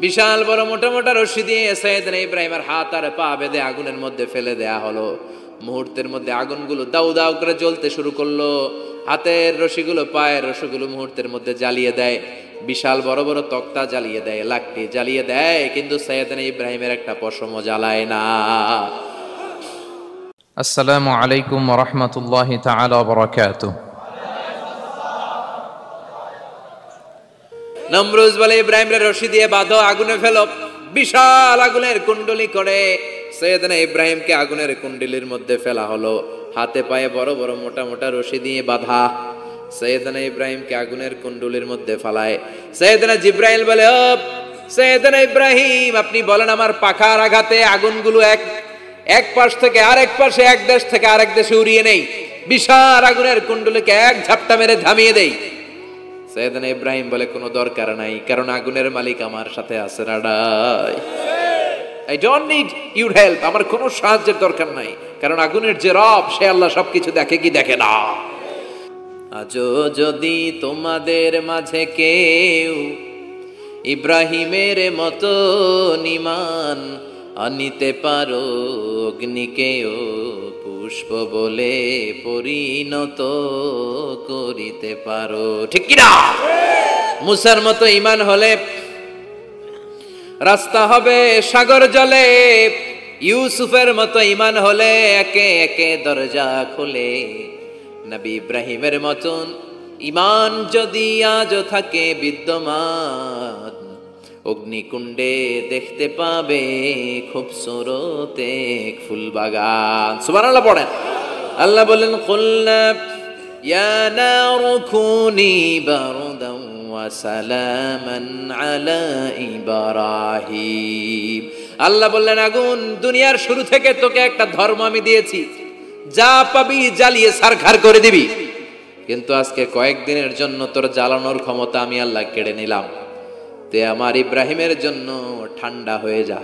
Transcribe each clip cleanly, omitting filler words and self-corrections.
বিশাল বড় মোটা মোটা রশি দিয়ে সাইয়েদনা ইব্রাহিমের হাত আর পা বেঁধে আগুনের মধ্যে ফেলে দেয়া হলো। মুহূর্তের মধ্যে আগুনগুলো দাউ দাউ করে জ্বলতে শুরু করলো। হাতের রশিগুলো পায়ের রশিগুলো মুহূর্তের মধ্যে জ্বালিয়ে দেয়। বিশাল বড় বড় তক্তা জ্বালিয়ে দেয়, লাকড়ি জ্বালিয়ে দেয়, কিন্তু সাইয়েদনা ইব্রাহিমের একটা পশমও জ্বালায় না। আসসালামু আলাইকুম ওয়া রাহমাতুল্লাহি তাআলা ওয়া বারাকাতুহু। নমরুজ বলে, ইব্রাহিমের রশি দিয়ে বাঁধো, আগুনে ফেলো। বিশাল আগুনের কুণ্ডলি করে সাইয়েদনা ইব্রাহিমকে আগুনের কুণ্ডলির মধ্যে ফেলা হলো। হাতে পায়ে বড় বড় মোটা মোটা রশি দিয়ে বাঁধা সাইয়েদনা ইব্রাহিমকে আগুনের কুণ্ডলির মধ্যে ফালায়। সাইয়েদনা জিব্রাইল বলে, ও সাইয়েদনা ইব্রাহিম, আপনি বলেন আমার পাখার আঘাতে আগুনগুলো এক পাশ থেকে আরেক পাশে, এক দেশ থেকে আরেক দেশে উড়িয়ে নেই, বিশাল আগুনের কুণ্ডলিকে এক ঝাপটা মেরে থামিয়ে দেই। সাইয়েদনা ইব্রাহিম বলে, কোনো দরকার নাই, কারণ আগুনের মালিক আমার সাথে আছে। রাডাই, I don't need your help, আমার কোনো সাহায্যের দরকার নাই, কারণ আগুনের যে রব সে আল্লাহ সবকিছু দেখে কি দেখে না। আজও যদি তোমাদের মাঝে কেউ ইব্রাহিমের মতো ঈমান আনিতে পারো, অগ্নিকেও পুষ্প বলে পরিণত করিতে পারো, ঠিক কিনা? মুসার মতো ঈমান হলে রাস্তা হবে সাগর জলে, ইউসুফের মতো ঈমান হলে একে একে দরজা খুলে। নবী ইব্রাহিমের মতন ঈমান যদি আজও থাকে বিদ্যমান, অগ্নিকুণ্ডে দেখতে পাবে খুবসুরত এক ফুল বাগান। সুবহানাল্লাহ পড়েন। আল্লাহ বলেন, কুলনা ইয়া নারু কুনি বারদান ওয়া সালামান আলা ইব্রাহিম। আল্লাহ বললেন, আগুন, দুনিয়ার শুরু থেকে তোকে একটা ধর্ম আমি দিয়েছি, যা পাবি জ্বালিয়ে ছারখার করে দিবি, কিন্তু আজকে কয়েকদিনের জন্য তোর জ্বালানোর ক্ষমতা আমি আল্লাহ কেড়ে নিলাম। তে আমার ইব্রাহিমের জন্য ঠান্ডা হয়ে যা।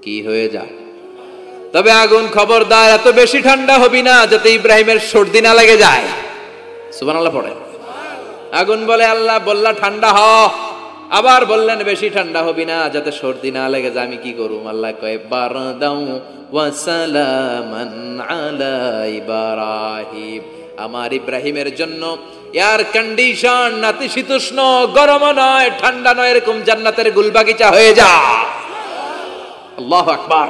কি হয়ে যা? তবে আগুন, খবরদার এত বেশি ঠান্ডা হবি না যাতে ইব্রাহিমের সর্দি না লেগে যায়। সুবহানাল্লাহ পড়ে। আগুন বলে, আল্লাহ বললা ঠান্ডা হ, আবার বললেন বেশি ঠান্ডা হবি না যাতে সর্দি না লেগে যায়। আমি কি করুম? আল্লাহ কয়, বারদাউ ওয়া সালামান আলা ইব্রাহিম, আমার ইব্রাহিমের জন্য এয়ার কন্ডিশন, নাতিশীতোষ্ণ, গরম নয় ঠান্ডা নয়, এরকম জান্নাতের গুলবাগিচা হয়ে যা। আল্লাহু আকবার।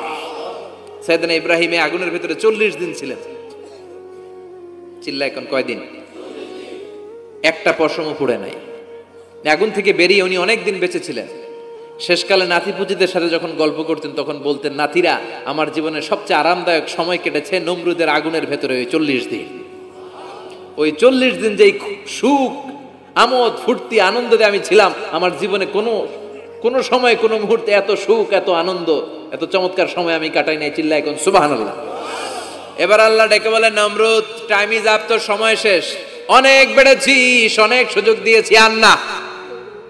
সাইয়েদনা ইব্রাহিম আগুনের ভিতরে 40 দিন ছিলেন। চিল্লা এখন কয়দিন? একটা পশমও পুড়ে নাই। আগুন থেকে বেরিয়ে উনি অনেক দিন বেঁচে ছিলেন। শেষকালে নাতিপুতিদের সাথে যখন গল্প করতেন তখন বলতেন, নাতিরা, আমার জীবনের সবচেয়ে আরামদায়ক সময় কেটেছে নমরুদের আগুনের ভেতরে ওই 40 দিন। ওই 40 দিন যেই সুখ, আমোদ, ফুর্তি, আনন্দে আমি ছিলাম, আমার জীবনে কোনো সময়, কোনো মুহূর্তে এত সুখ, এত আনন্দ, এত চমৎকার সময় আমি কাটাই নাই। চিল্লা এখন সুবহানাল্লাহ। এবার আল্লাহ ডেকে বলেন, নমরুদ, টাইম ইজ আপ, তোর সময় শেষ, অনেক বেড়েছিস, অনেক সুযোগ দিয়েছি, আর না।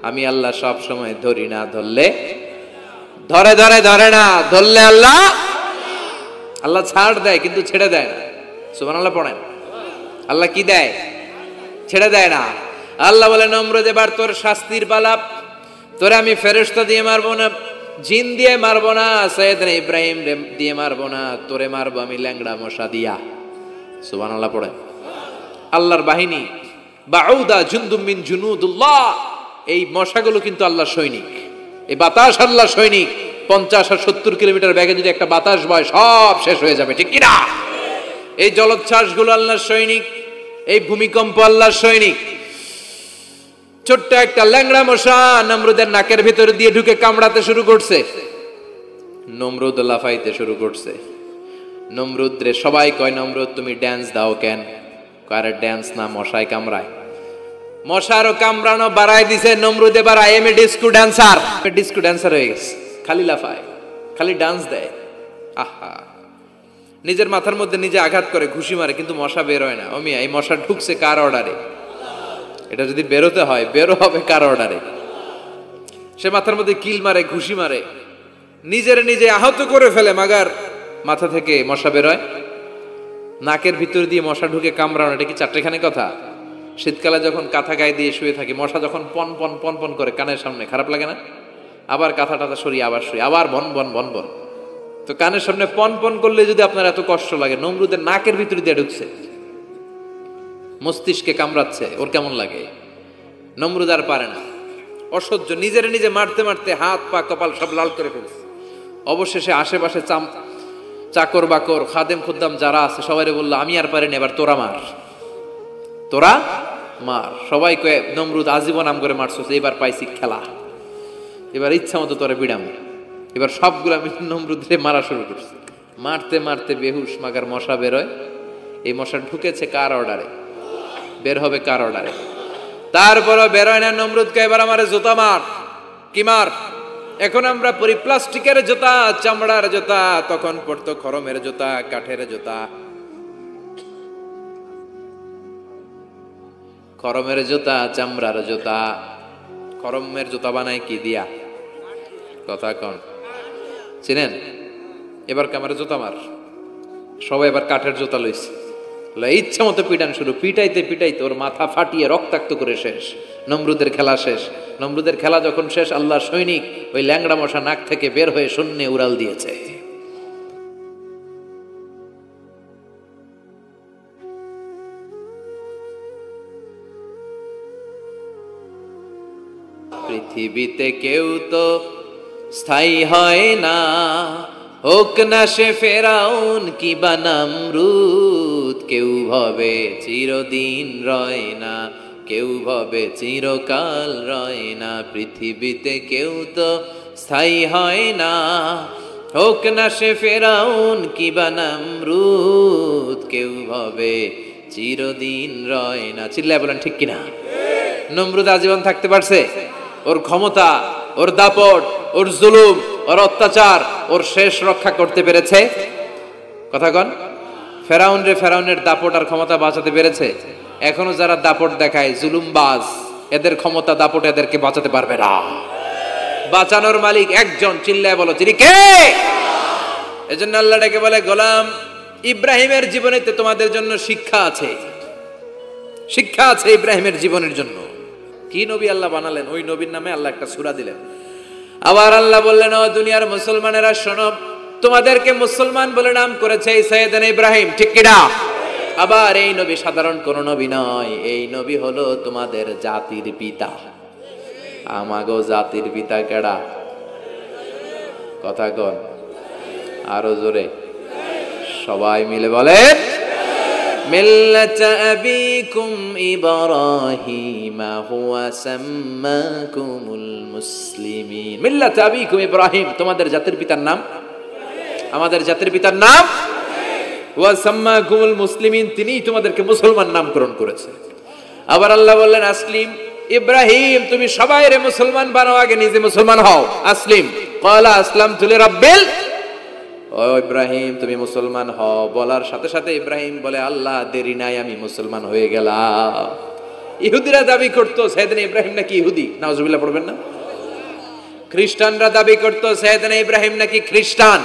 আমি আল্লাহ সব সময় ধরি না, ধরলে ধরে না, ধরলে আল্লাহ ছাড় দেয় কিন্তু ছেড়ে দেয় না। সুবহানাল্লাহ পড়েন। আল্লাহ কি দেয়? ছেড়ে দেয় না। আল্লাহ বলে, নমরুদ, এবার তোর শাস্তির পালা। তোরে আমি ফেরেশতা দিয়ে মারবো না, জিন দিয়ে মারবো না, সাইয়েদনা ইব্রাহিম দিয়ে মারবো না, তোরে মারবো আমি ল্যাংড়া মশা দিয়া। সুবহানাল্লাহ পড়েন। আল্লাহর বাহিনী, বাউদা জুনদুম মিন জুনুদুল্লাহ, এই মশাগুলো কিন্তু আল্লাহর সৈনিক। এই বাতাস আল্লাহর সৈনিক। 50 আর 70 কিলোমিটার বেগে যদি একটা বাতাস বয়, সব শেষ হয়ে যাবে, ঠিক কিনা? এই জলোচ্ছ্বাসগুলো আল্লাহর সৈনিক, এই ভূমিকম্প আল্লাহর সৈনিক। ছোট্ট একটা ল্যাংড়া মশা নমরুদের নাকের ভিতরে দিয়ে ঢুকে কামড়াতে শুরু করছে। নমরুদ লাফাইতে শুরু করছে। নমরুদ রে সবাই কয়, নমরুদ তুমি ড্যান্স দাও কেন? কারে ড্যান্স না, মশায় কামড়ায়। মশারও কামড়ানো বাড়াই দিছে। নমরুদ এবার I M A disco dancer হয়ে গেছে। খালি লাফায়, খালি ডান্স দেয়। আহা, নিজের মাথার মধ্যে নিজে আঘাত করে, ঘুষি মারে, কিন্তু মশা বের হয় না। অমিয়া, এই মশা ঢুকছে কার অর্ডারে? এটা যদি বেরোতে হয়, বেরো হবে কার অর্ডারে? সে মাথার মধ্যে কিল মারে, ঘুষি মারে, নিজে আহত করে ফেলে, মাগার মাথা থেকে মশা বের হয়। নাকের ভিতর দিয়ে মশা ঢুকে কামড়ানো, এটা কি চারটেখানি কথা? শীতকালে যখন কাঁথা গায়ে দিয়ে শুয়ে থাকি, মশা যখন পন পন পন পন করে কানের সামনে, খারাপ লাগে না? আবার কাঁথা টাথা সরিয়ে আবার সরিয়ে আবার বন বন বন বন। তো কানের সামনে পন পন করলে যদি আপনার এত কষ্ট লাগে, নমরুদের নাকের ভিতরে দিয়ে ঢুকছে, মস্তিষ্কে কামড়াচ্ছে, ওর কেমন লাগে? নমরুদ আর পারে না, অসহ্য, নিজের নিজে মারতে মারতে হাত পা কপাল সব লাল করে ফেলছে। অবশেষে আশেপাশে চাকর বাকর খাদেম খুদ্দাম যারা আছে সবাই বললো, আমি আর পারিনি, এবার তোরা মার, তোরা মার। সবাই কয়ে, নমরুদ আজীবন নাম করে মারছো, এবার পাইছি খেলা, এবার ইচ্ছা মতো তোরা বিড়াম। এবার সবগুলো আমি নমরুদে মারা শুরু করছি। মারতে মারতে বেহুশ মাগার মশা বেরোয়। এই মশা ঢুকেছে কার অর্ডারে? বের হবে কার অর্ডারে? তারপরও বেরোয় না। নমরুদকে এবার আমার জুতা মার। কি মার? এখন আমরা পরি প্লাস্টিকের জুতা, চামড়ার জুতা, তখন পড়তো খরমের জুতা, কাঠের জুতা। খরমের জুতা, চামড়ার জুতা। খরমের জুতা বানায় কি দিয়া? কথা কন, চিনেন? এবার ক্যামেরা জুতা মার। সবাই এবার কাঠের জুতা লইছে, ইচ্ছা মতো পিটান শুরু। পিটাইতে পিটাইতে ওর মাথা ফাটিয়ে রক্তাক্ত করে শেষ। নমরুদের খেলা শেষ। নমরুদের খেলা যখন শেষ, আল্লাহর সৈনিক ওই ল্যাংড়া মশা নাক থেকে বের হয়ে শূন্যে উড়াল দিয়েছে। পৃথিবীতে কেউ তো স্থায়ী হয় না, হোক না সে ফেরাউন কিবা নমরুদ। কেউ ভাবে চিরদিন রয় না, কেউ ভাবে চিরকাল রয় না। পৃথিবীতে কেউ তো স্থায়ী হয় না, হোক না সে ফেরাউন কিবা নমরুদ। কেউ ভাবে চিরদিন রয় না। চিল্লায় বলেন ঠিক কিনা? নমরুদ আজীবন থাকতে পারছে? ওর ক্ষমতা, ওর দাপট, ওর জুলুম, ওর অত্যাচার, ওর শেষ রক্ষা করতে পেরেছে? কথা কন। ফেরাউন রে ফেরাউনের দাপট আর ক্ষমতা বাঁচাতে পেরেছে? এখনো যারা দাপট দেখায়, জুলুমবাজ, এদের ক্ষমতা দাপট এদেরকে বাঁচাতে পারবে না। বাঁচানোর মালিক একজন। চিল্লায় বলো, তিনি কে? এজন্য আল্লাহ ডেকে বলে, গোলাম ইব্রাহিমের জীবনেতে তোমাদের জন্য শিক্ষা আছে, শিক্ষা আছে ইব্রাহিমের জীবনের জন্য। কি নবী আল্লাহ বানালেন, ওই নবীর নামে আল্লাহ একটা সূরা দিলেন। আবার আল্লাহ বললেন, ও দুনিয়ার মুসলমানেরা শোনো, তোমাদেরকে মুসলমান বলে নাম করেছে সাইয়েদনা ইব্রাহিম। ঠিক কিনা? আবার এই নবী সাধারণ কোন নবী নয়, এই নবী হলো তোমাদের জাতির পিতা। আমাগো জাতির পিতা কেডা? কথা কন আরো জোরে, সবাই মিলে বলেন, মিল্লাত আবিকুম ইব্রাহিম হুয়া সাম্মাকুমুল মুসলিমিন। মিল্লাত আবিকুম ইব্রাহিম, তোমাদের জাতির পিতার নাম, আমাদের জাতির পিতার নাম ওয়া সাম্মাকুমুল মুসলিমিন, তিনিই তোমাদেরকে মুসলমান নামকরণ করেছে। আবার আল্লাহ বললেন, আসলিম ইব্রাহিম, তুমি সবাইরে মুসলমান বানাও, আগে নিজে মুসলমান হও। আসলিম ক্বালা আসলামতু লিরাব্বিল, ও ইব্রাহিম তুমি মুসলমান হও। বলার সাথে সাথে ইব্রাহিম বলে, আল্লাহ দেরি নাই, আমি মুসলমান হয়ে গেলাম। ইহুদিরা দাবি করতো সাইয়েদনা ইব্রাহিম নাকি ইহুদি, নাউজুবিল্লাহ পড়বেন না? খ্রিস্টানরা দাবি করতো সাইয়েদনা ইব্রাহিম নাকি খ্রিস্টান।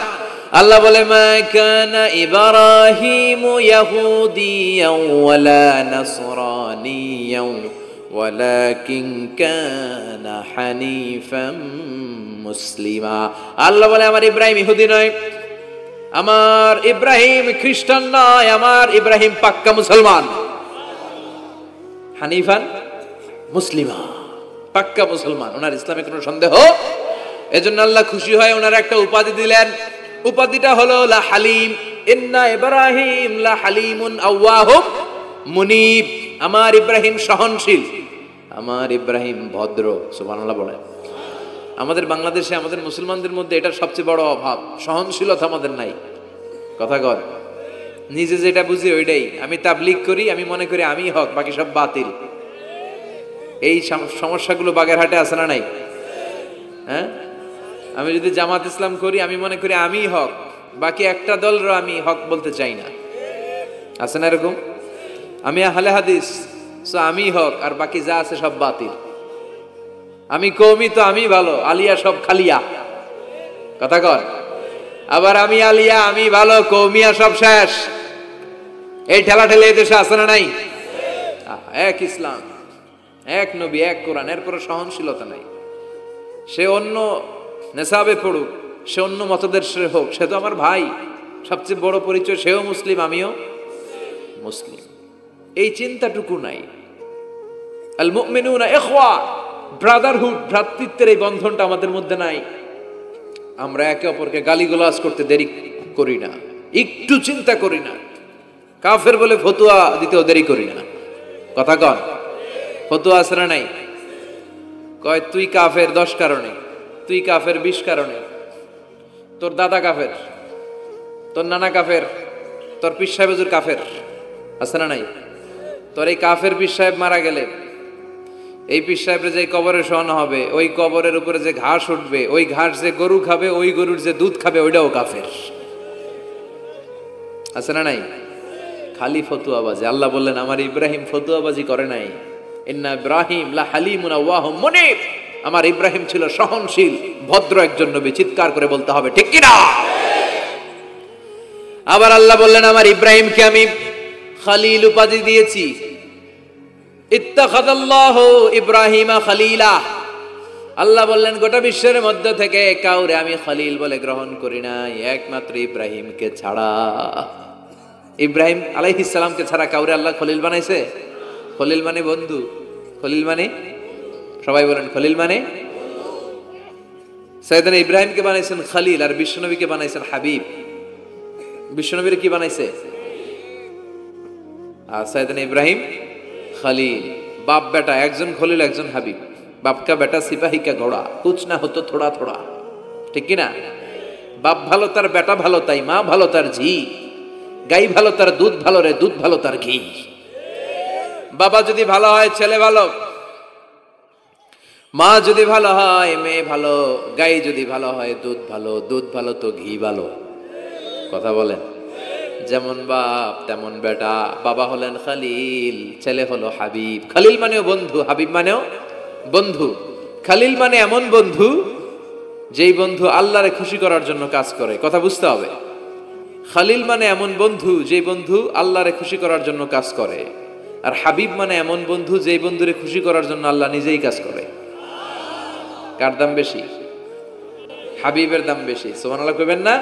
আল্লাহ বলে, মা কানা ইব্রাহিমু ইয়াহুদিয়াও ওয়ালা নাসরানিয়াও ওয়ালাকিন কানা হানিফাম মুসলিমা। আল্লাহ বলে, আমার ইব্রাহিম ইহুদি নয়, আমার ইব্রাহিম খ্রিস্টান নয়, আমার ইব্রাহিম পাক্কা মুসলমান। হানিফান মুসলিমা, পাক্কা মুসলমান, ওনার ইসলামে কোনো সন্দেহ। এজন্য আল্লাহ খুশি হয়, ওনার একটা উপাধি দিলেন। উপাধিটা হলো লা হালিম। ইন্না ইব্রাহিম লা হালিমুন আওয়াহুম মুনিব। আমার ইব্রাহিম সহনশীল, আমার ইব্রাহিম ভদ্র। সুবহানাল্লাহ বলেন। আমাদের বাংলাদেশে, আমাদের মুসলমানদের মধ্যে এটার সবচেয়ে বড় অভাব, সহনশীলতা আমাদের নাই। কথা কর, নিজে যেটা বুঝি ওইটাই। আমি তাবলীগ করি, আমি মনে করি আমি হক, বাকি সব বাতিল। এই সমস্যাগুলো বাগেরহাটে আছে না নাই? হ্যাঁ, আমি যদি জামাত ইসলাম করি, আমি মনে করি আমি হক, বাকি একটা দলর আমি হক বলতে চাই না। আছে না এরকম? আমি আহলে হাদিস, সো আমি হক, আর বাকি যা আছে সব বাতিল। আমি কওমি, তো আমি ভালো, আলিয়া সব খালিয়া। কথা কর। আবার আমি আলিয়া, আমি ভালো, কওমিয়া সব শেষ। এই ঠেলা ঠেলে এই দেশে আছে না নাই? এক ইসলাম, এক নবী, এক কোরআন, এরপরে সহনশীলতা নাই। সে অন্য নেশাবে পড়ুক, সে অন্য মতদর্শের হোক, সে তো আমার ভাই, সবচেয়ে বড় পরিচয় সেও মুসলিম, আমিও মুসলিম। এই চিন্তাটুকু নাই। আল মুমিনুনা ইখওয়া, ব্রাদারহুড, ভ্রাতৃত্বের এই বন্ধনটা আমাদের মধ্যে নাই। আমরা একে অপরকে গালিগালাজ করতে দেরি করি না, একটু চিন্তা করি না। কাফের বলে ফতুয়া দিতেও দেরি করি না। কথা কন, ফতুয়া আসরা নাই, কয় তুই কাফের 10 কারণে, তুই কাফের 20 কারণে, তোর দাদা কাফের, তোর নানা কাফের, তোর পীর সাহেব হুজুর কাফের, আছে না নাই? তোর এই কাফের পীর সাহেব মারা গেলে এই পীর সাহেবের যে কবরে শোয়ানো হবে, ওই কবরের উপরে যে ঘাস উঠবে, ওই ঘাস যে গরু খাবে, ওই গরুর যে দুধ খাবে, ওইটাও কাফের, আছে না নাই? খালি ফতুয়াবাজি। আল্লাহ বললেন আমার ইব্রাহিম ফতুয়াবাজি করে নাই। ইন্না ইব্রাহিম লা হালিমুন আওয়াহুম মুনিব, আমার ইব্রাহিম ছিল সহনশীল, ভদ্র একজন নবী। চিৎকার করে বলতে হবে ঠিক কি না? আবার আল্লাহ বললেন আমার ইব্রাহিমকে আমি খলিল উপাধি দিয়েছি। ইত্তাখাযাল্লাহু ইব্রাহিমা খলিলা, আল্লাহ বললেন গোটা বিশ্বের মধ্যে থেকে কাউরে আমি খলিল বলে গ্রহণ করি নাই, একমাত্র ইব্রাহিমকে ছাড়া। ইব্রাহিম আলাইহিস সালামকে ছাড়া কাউরে আল্লাহ খলিল বানাইছে? খলিল মানে বন্ধু, খলিল মানে, সবাই বলেন খলিল মানে। সাইয়েদনা ইব্রাহিমকে বানাইছেন খলিল, আর বিশ্বনবীকে বানাইছেন হাবিব। বিশ্বনবীর কি বানাইছে? আর সাইয়েদনা ইব্রাহিম খলিল। বাপ বেটা, একজন খলিল একজন হাবিব। বাপ কা বেটা সিপাহী কা ঘোড়া, কুছ না হতো থোড়া থোড়া, ঠিক কি না? বাপ ভালো তার বেটা ভালো, তাই মা ভালো তার ঝি, গাই ভালো তার দুধ ভালো রে, দুধ ভালো তার ঘি। বাবা যদি ভালো হয় ছেলে ভালো, মা যদি ভালো হয় মেয়ে ভালো, গাই যদি ভালো হয় দুধ ভালো, দুধ ভালো তো ঘি ভালো। কথা বলেন। যেমন বাপ তেমন বেটা। বাবা হলেন খলিল, ছেলে হলো হাবিব। খলিল মানেও বন্ধু, হাবিব মানেও বন্ধু। খলিল মানে এমন বন্ধু যেই বন্ধু আল্লাহরে খুশি করার জন্য কাজ করে। কথা বুঝতে হবে। খলিল মানে এমন বন্ধু যেই বন্ধু আল্লাহরে খুশি করার জন্য কাজ করে। আর হাবিব মানে এমন বন্ধু যেই বন্ধুরে খুশি করার জন্য আল্লাহ নিজেই কাজ করে। কার দাম বেশি? হাবিবের দাম বেশি। সুবহানাল্লাহ কইবেন না?